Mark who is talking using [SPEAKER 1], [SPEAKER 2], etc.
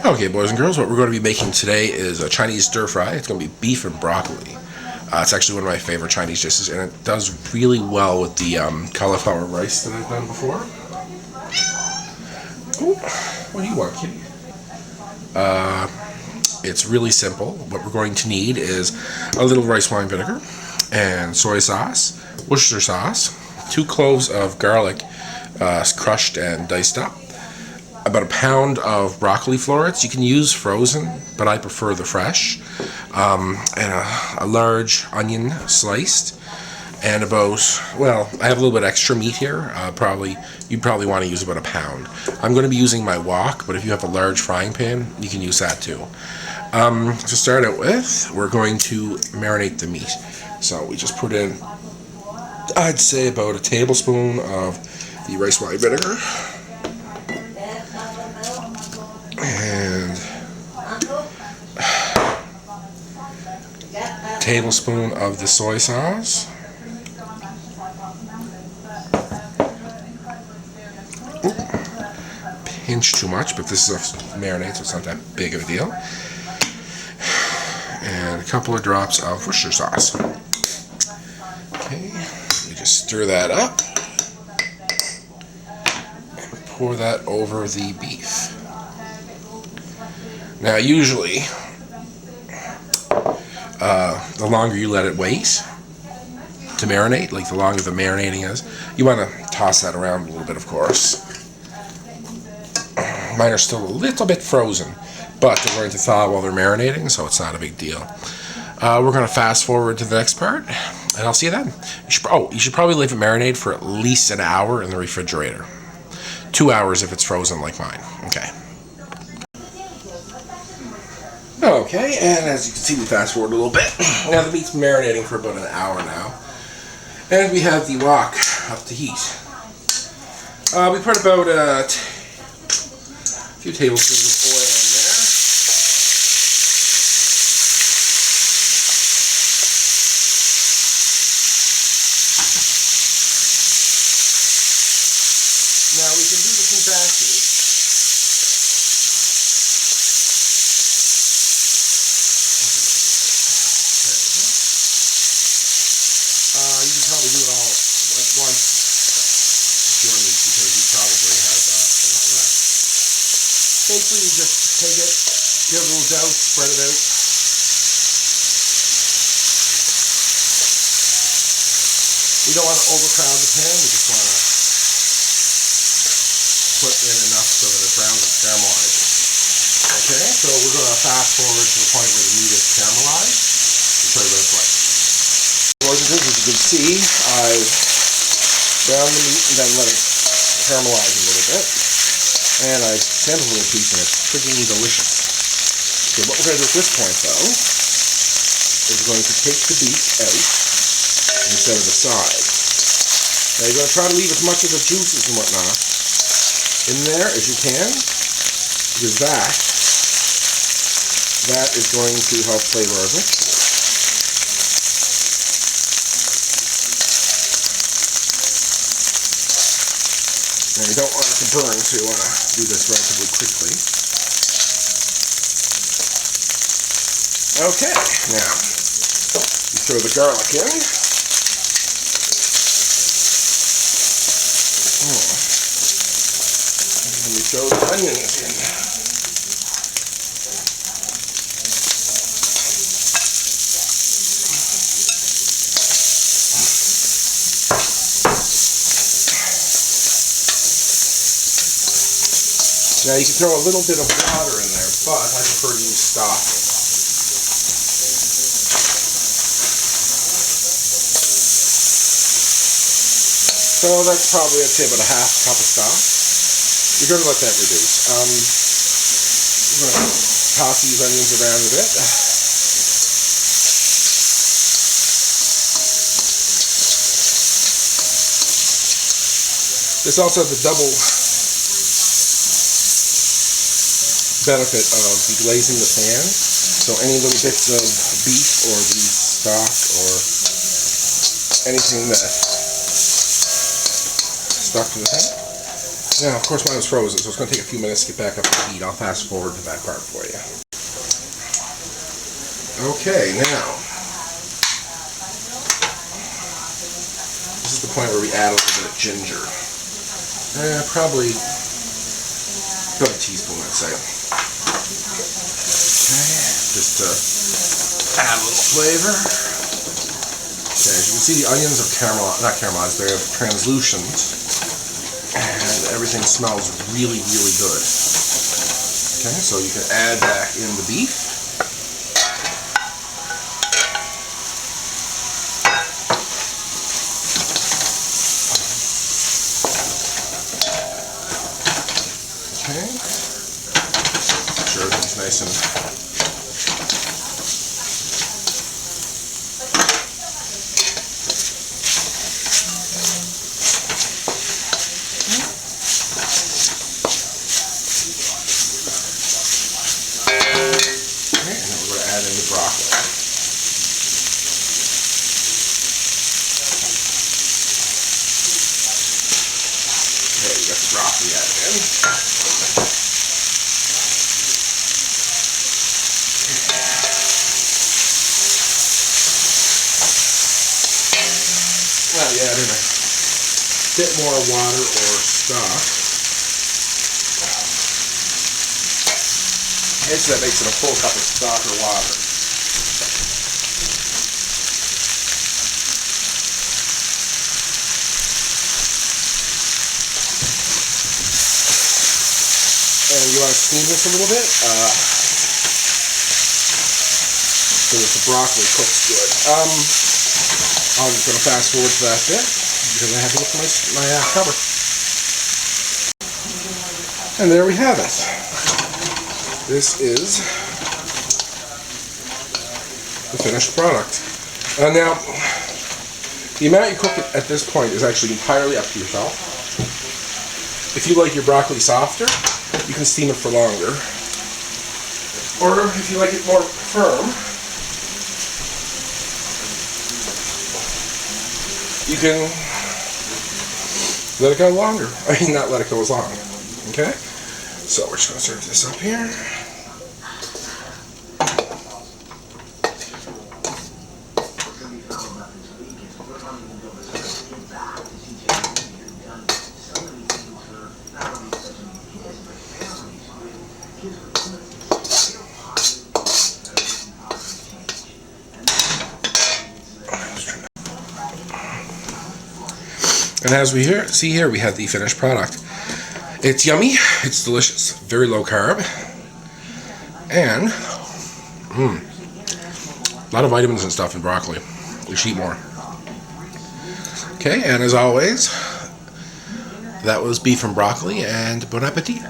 [SPEAKER 1] Okay, boys and girls, what we're going to be making today is a Chinese stir fry. It's going to be beef and broccoli. It's actually one of my favorite Chinese dishes, and it does really well with the cauliflower rice that I've done before. Ooh, what do you want, kitty? It's really simple. What we're going to need is a little rice wine vinegar and soy sauce, Worcester sauce, 2 cloves of garlic crushed and diced up, about a pound of broccoli florets. You can use frozen, but I prefer the fresh, and a large onion sliced, and about, well, I have a little bit extra meat here. You'd probably want to use about a pound. I'm going to be using my wok, but if you have a large frying pan, you can use that too. To start out with, we're going to marinate the meat. So we just put in, I'd say, about a tablespoon of the rice wine vinegar, and a tablespoon of the soy sauce. Pinch too much, but this is a marinade, so it's not that big of a deal. And a couple of drops of Worcester sauce. Okay, we just stir that up and pour that over the beef. Now, usually, the longer you let it wait to marinate, like the longer the marinating is, you want to toss that around a little bit, of course. Mine are still a little bit frozen, but they're going to thaw while they're marinating, so it's not a big deal. We're going to fast forward to the next part, and I'll see you then. You should probably leave it marinate for at least an hour in the refrigerator. 2 hours if it's frozen like mine. Okay. Okay, and as you can see, we fast forward a little bit. Now the meat's marinating for about an hour now, and we have the wok up to heat. We put about a few tablespoons of oil in there. Now we can do this in batches. You can probably do it all at once if you want to, because you probably have a lot left. Basically, you just take it, give it a little douse, spread it out. We don't want to overcrowd the pan, we just want to put in enough so that it browns and caramelizes. Okay, so we're going to fast forward to the point where the meat is caramelized. I'll show you what it's like. Boys and girls, as you can see, I've browned the meat and then let it caramelize a little bit. And I sampled a little piece, and it's freaking delicious. So what we're going to do at this point, though, is we're going to take the beef out and set it aside. Now you're going to try to leave as much of the juices and whatnot in there as you can, because that is going to help flavor it. Now you don't want it to burn, so you want to do this relatively quickly. Okay, now you throw the garlic in. And you throw the onions in. Now you can throw a little bit of water in there, but I prefer to use stock. So that's probably, I'd say, about a half cup of stock. You're going to let that reduce. We're going to toss these onions around a bit. This also has the double benefit of deglazing the pan, so any little bits of beef or the stock or anything that stuck to the pan Now, of course, mine was frozen, so it's going to take a few minutes to get back up to heat. I'll fast forward to that part for you. Okay, now, this is the point where we add a little bit of ginger. Probably about a teaspoon, I'd say. Okay, just to add a little flavor. Okay, as you can see, the onions are not caramelized, they're translucent, and everything smells really, really good. Okay, so you can add back in the beef. Okay, make sure everything's nice and broccoli added in. Now you add in a bit more water or stock. Okay, so that makes it a full cup of stock or water. And you want to steam this a little bit so that the broccoli cooks good. I'm just going to fast forward to that bit because I have to look for my cover. And there we have it. This is the finished product. Now, the amount you cook at this point is actually entirely up to yourself. If you like your broccoli softer, you can steam it for longer. Or if you like it more firm, you can let it go longer. I mean, not let it go as long. Okay? So we're just going to serve this up here. And as we see here, we have the finished product. It's yummy, it's delicious, very low carb, and a lot of vitamins and stuff in broccoli. You should eat more. Okay, and as always, that was beef and broccoli, and bon appetit.